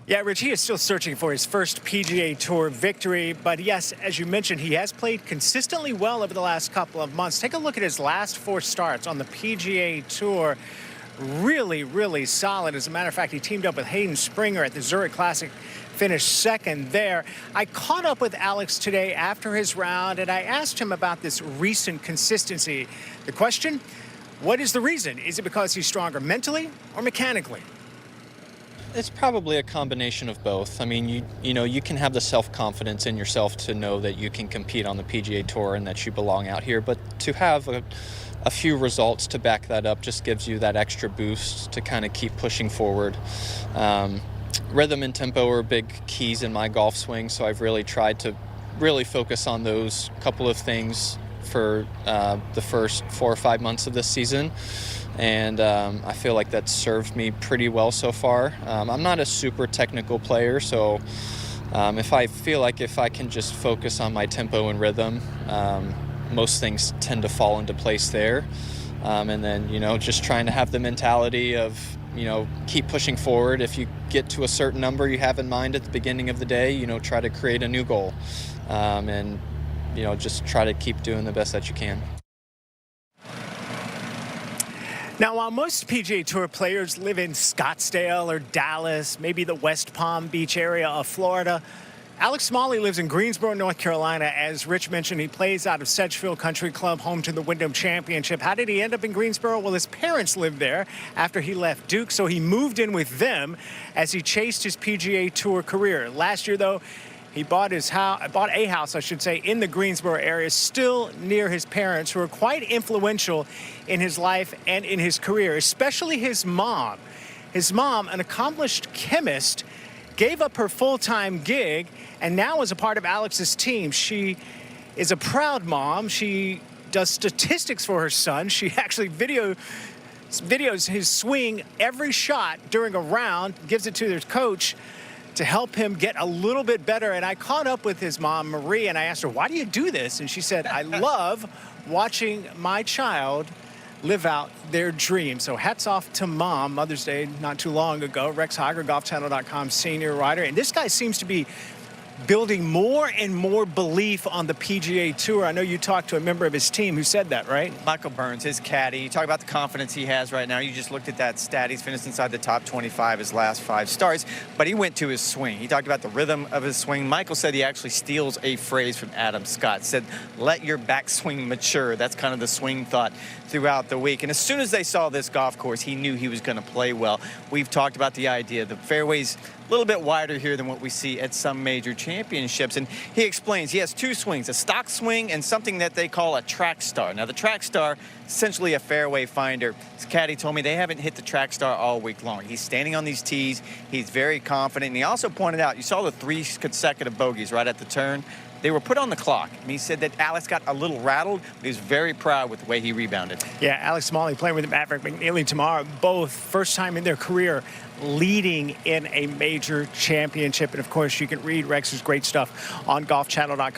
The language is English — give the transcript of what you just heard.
Yeah, Rich, he is still searching for his first PGA Tour victory. But yes, as you mentioned, he has played consistently well over the last couple of months. Take a look at his last 4 starts on the PGA Tour. Really, really solid. As a matter of fact, he teamed up with Hayden Springer at the Zurich Classic, finished second there. I caught up with Alex today after his round, and I asked him about this recent consistency. The question, what is the reason? Is it because he's stronger mentally or mechanically? It's probably a combination of both. I mean, you can have the self-confidence in yourself to know that you can compete on the PGA Tour and that you belong out here, but to have a few results to back that up just gives you that extra boost to kind of keep pushing forward. Rhythm and tempo are big keys in my golf swing, so I've really tried to really focus on those couple of things for the first 4 or 5 months of this season. And I feel like that's served me pretty well so far. I'm not a super technical player, so if I feel like if I can just focus on my tempo and rhythm, most things tend to fall into place there. And then, just trying to have the mentality of, keep pushing forward. If you get to a certain number you have in mind at the beginning of the day, try to create a new goal. And, just try to keep doing the best that you can. Now, while most PGA Tour players live in Scottsdale or Dallas, maybe the West Palm Beach area of Florida, Alex Smalley lives in Greensboro, North Carolina. As Rich mentioned, he plays out of Sedgefield Country Club, home to the Wyndham Championship. How did he end up in Greensboro? Well, his parents lived there after he left Duke, so he moved in with them as he chased his PGA Tour career. Last year, though, he bought a house, in the Greensboro area, still near his parents, who are quite influential in his life and in his career, especially his mom. His mom, an accomplished chemist, gave up her full-time gig and now is a part of Alex's team. She is a proud mom. She does statistics for her son. She actually videos his swing every shot during a round, gives it to their coach to help him get a little bit better. And I caught up with his mom, Marie, and I asked her, why do you do this? And she said, I love watching my child live out their dream. So hats off to Mom. Mother's Day not too long ago. Rex Hogger, GolfChannel.com senior writer. And this guy seems to be building more and more belief on the PGA Tour. I know you talked to a member of his team who said that, right? Michael Burns, his caddy. You talk about the confidence he has right now. You just looked at that stat. He's finished inside the top 25 his last 5 starts, but he went to his swing. He talked about the rhythm of his swing. Michael said he actually steals a phrase from Adam Scott. Said, let your backswing mature. That's kind of the swing thought throughout the week. And as soon as they saw this golf course, he knew he was going to play well. We've talked about the idea. The fairways a little bit wider here than what we see at some major championships. And he explains he has 2 swings, a stock swing and something that they call a track star. Now, the track star, essentially a fairway finder. His caddy told me they haven't hit the track star all week long. He's standing on these tees. He's very confident. And he also pointed out, you saw the 3 consecutive bogeys right at the turn. They were put on the clock. And he said that Alex got a little rattled, but he was very proud with the way he rebounded. Yeah, Alex Smalley playing with Maverick McNeely tomorrow. Both first time in their career leading in a major championship. And, of course, you can read Rex's great stuff on GolfChannel.com.